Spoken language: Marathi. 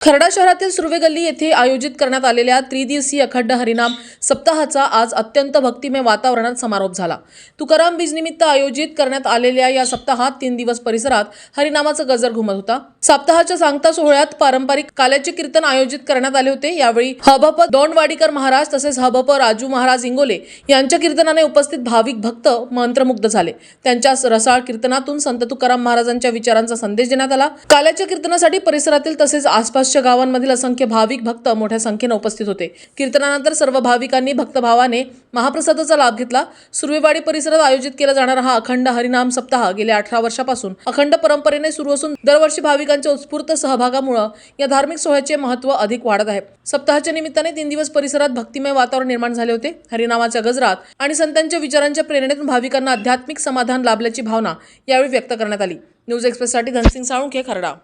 खर्डा शहरातील सुर्वे गल्ली येथे आयोजित करण्यात आलेल्या त्रिदिवसीय अखंड हरिनाम सप्ताहाचा आज अत्यंत भक्तिमय वातावरणात समारोप झाला। तुकाराम बीजनिमित्त आयोजित करण्यात आलेल्या या सप्ताहात 3 दिवस परिसरात हरिनामाचा गजर घुमत होता। सप्ताहाच्या सांगता सोहळ्यात पारंपरिक काल्याचे कीर्तन आयोजित करण्यात आले होते। यावेळी हबप दोंडवाडीकर महाराज तसेच हबप राजू महाराज इंगोले यांच्या कीर्तनाने उपस्थित भाविक भक्त मंत्रमुग्ध झाले। त्यांच्या रसाळ कीर्तनातून संत तुकाराम महाराजांच्या विचारांचा संदेश देण्यात आला। काल्याच्या कीर्तनासाठी परिसरातील तसेच आसपास गावांमधील असंख्य भाविक भक्त मोठ्या संख्येने उपस्थित होते। कीर्तनानंतर सर्व भाविकांनी भक्तभावाने महाप्रसादाचा लाभ घेतला। सुर्वेवाडी परिसरात आयोजित केला जाणारा हा अखंड हरिनाम सप्ताह गेल्या 18 वर्षापासून अखंड परंपरेने सुरू असून दरवर्षी भाविकांच्या उत्स्फूर्त सहभागामुळे या धार्मिक सोहळ्याचे महत्त्व अधिक वाढत आहे। सप्ताहाच्या निमित्ताने 3 दिवस परिसरात भक्तिमय वातावरण निर्माण झाले होते। हरिनामाच्या गजरात आणि संतांच्या विचारांच्या प्रेरणेतून भाविकांना आध्यात्मिक समाधान लाभल्याची भावना यावेळी व्यक्त करण्यात आली। न्यूज एक्सप्रेससाठी धनसिंग साळुंखे, खर्डा।